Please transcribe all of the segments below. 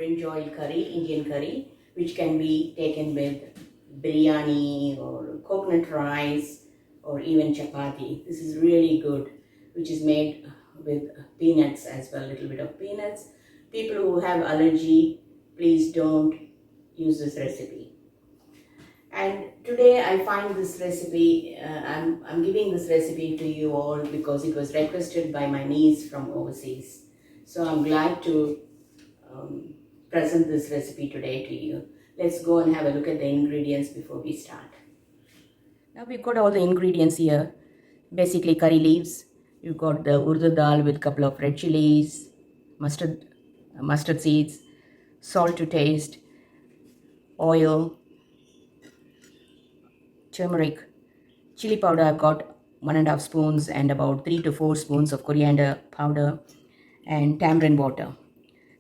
brinjal curry, Indian curry, which can be taken with biryani or coconut rice or even chapati. This is really good, which is made with peanuts as well, a little bit of peanuts. People who have allergy, please don't use this recipe. And today I find this recipe, I'm giving this recipe to you all because it was requested by my niece from overseas. So I'm glad to present this recipe today to you. Let's go and have a look at the ingredients before we start. Now we've got all the ingredients here. Basically curry leaves. You've got the urdu dal with a couple of red chilies, mustard seeds, salt to taste, oil, turmeric, chili powder. I've got 1.5 spoons and about 3 to 4 spoons of coriander powder and tamarind water.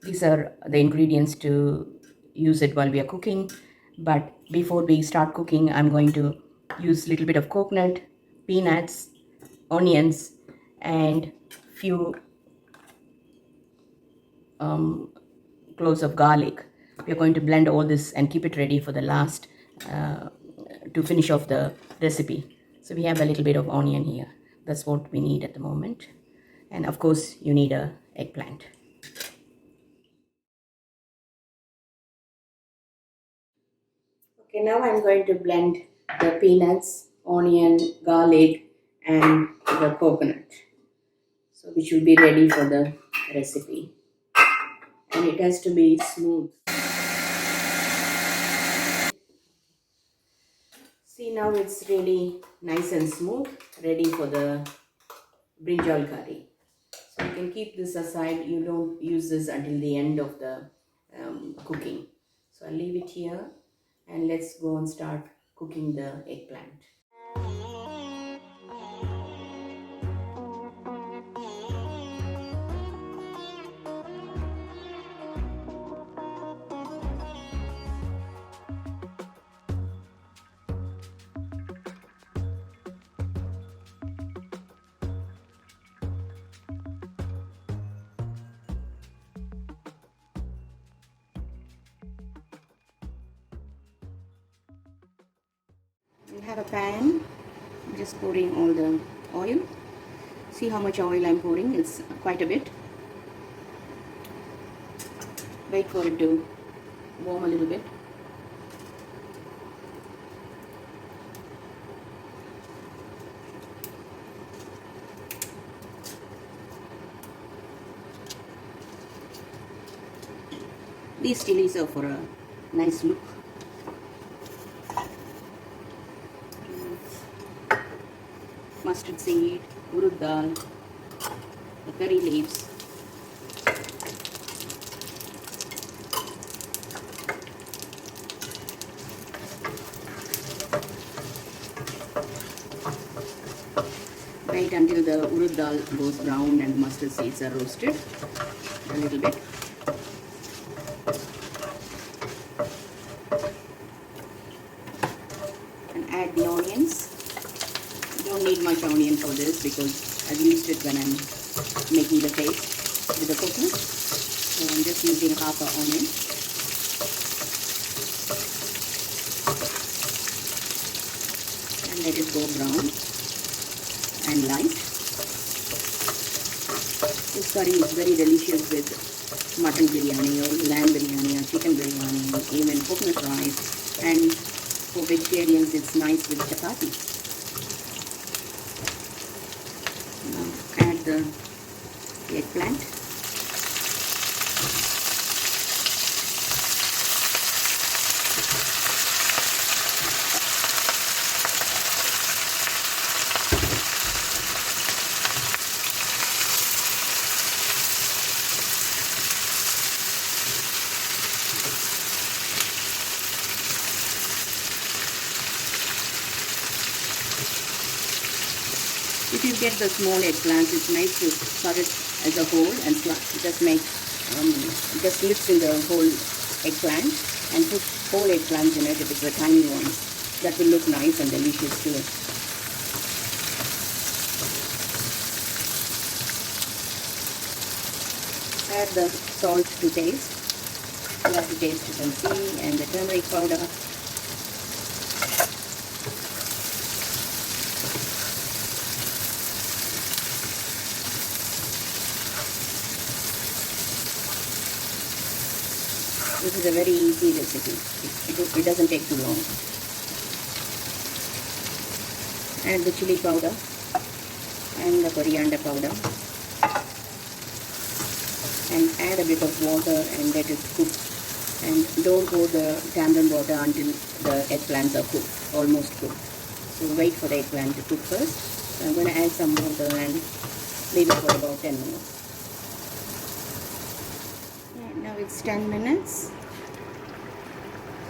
These are the ingredients to use it while we are cooking. But before we start cooking, I'm going to use a little bit of coconut, peanuts, onions, and few cloves of garlic. We are going to blend all this and keep it ready for the last to finish off the recipe. So we have a little bit of onion here. That's what we need at the moment. And of course, you need a eggplant. Okay, now I'm going to blend the peanuts, onion, garlic, and the coconut. So which will be ready for the recipe. And it has to be smooth. See, now it's really nice and smooth, ready for the brinjal curry. So you can keep this aside. You don't use this until the end of the cooking. So I'll leave it here and let's go and start cooking the eggplant. You have a pan, just pouring all the oil. See how much oil I'm pouring, it's quite a bit. Wait for it to warm a little bit. These chilies are for a nice look. Mustard seed, urud dal, the curry leaves. Wait until the urud dal goes brown and mustard seeds are roasted a little bit. And add the onions. You don't need much onion for this because I've used it when I'm making the paste with the coconut. So I'm just using half an onion. And let it go brown and light. This curry is very delicious with mutton biryani or lamb biryani or chicken biryani, even coconut rice, and for vegetarians it's nice with chapati. Now add the eggplant. If you get the small eggplants, it's nice to cut it as a whole and just make just mix in the whole eggplant and put whole eggplants in it if it's the tiny ones. That will look nice and delicious too. Add the salt to taste. You have to taste it and see. And the turmeric powder. This is a very easy recipe. It doesn't take too long. Add the chili powder and the coriander powder and add a bit of water and let it cook. And don't pour the tamarind water until the eggplants are cooked, almost cooked. So wait for the eggplant to cook first. So I'm going to add some water and leave it for about 10 minutes. Now it's 10 minutes.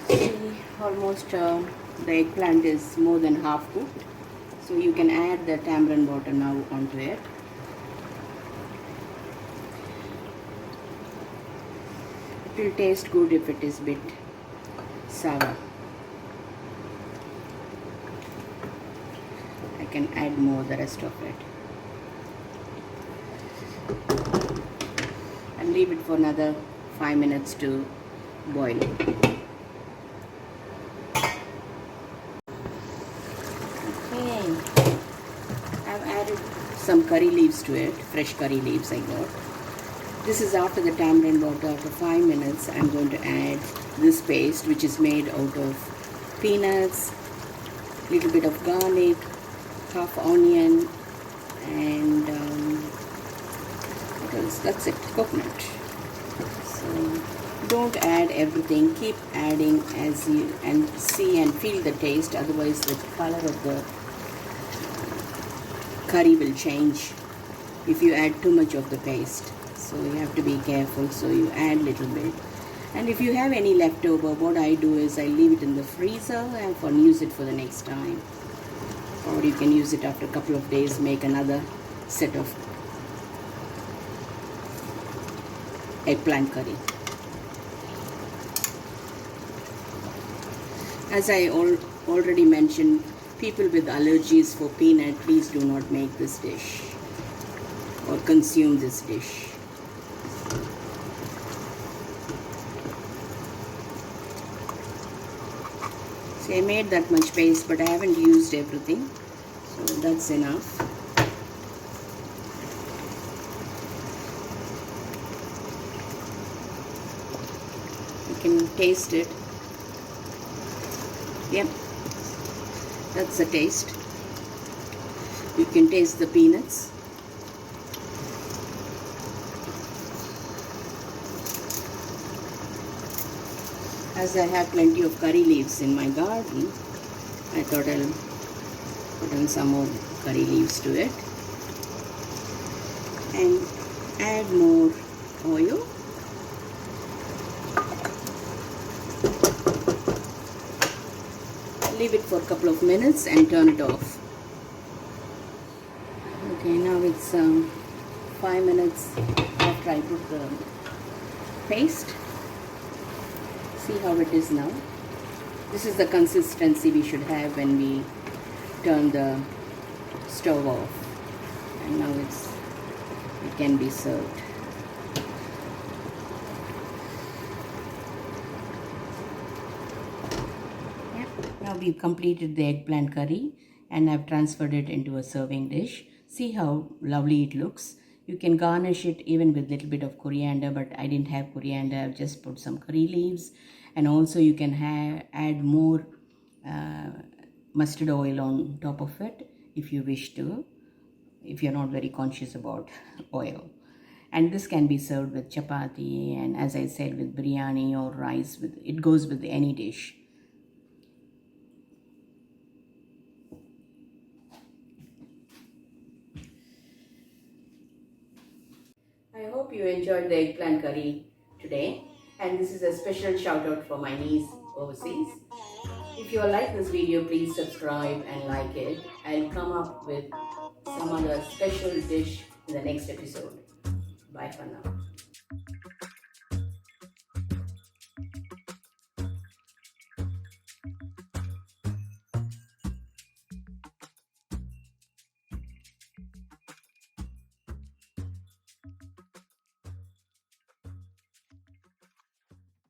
See, almost the eggplant is more than half cooked. So you can add the tamarind water now onto it. It will taste good if it is a bit sour. I can add more the rest of it. And leave it for another 5 minutes to boil. Okay, I've added some curry leaves to it, fresh curry leaves I got. This is after the tamarind water. After 5 minutes, I'm going to add this paste, which is made out of peanuts, little bit of garlic, half onion, and what else? That's it, coconut. So don't add everything. Keep adding as you and see and feel the taste. Otherwise, the color of the curry will change if you add too much of the paste. So you have to be careful. So you add little bit. And if you have any leftover, what I do is I leave it in the freezer and use it for the next time. Or you can use it after a couple of days, make another set of eggplant curry. As I already mentioned, people with allergies for peanut, please do not make this dish or consume this dish. See, I made that much paste, but I haven't used everything, so that's enough. You can taste it. Yep, that's the taste. You can taste the peanuts. As I have plenty of curry leaves in my garden, I thought I'll put in some more curry leaves to it and add more oil. Leave it for a couple of minutes and turn it off. Okay, now it's 5 minutes after I put the paste. See how it is now. This is the consistency we should have when we turn the stove off. And now it can be served. Yep. Now we've completed the eggplant curry and I've transferred it into a serving dish. See how lovely it looks. You can garnish it even with a little bit of coriander, but I didn't have coriander. I've just put some curry leaves. And also you can add more mustard oil on top of it if you wish to, if you're not very conscious about oil. And this can be served with chapati and, as I said, with biryani or rice. It goes with any dish. I hope you enjoyed the eggplant curry today, and this is a special shout out for my niece overseas. If you like this video, please subscribe and like it. I'll come up with some other special dish in the next episode. Bye for now.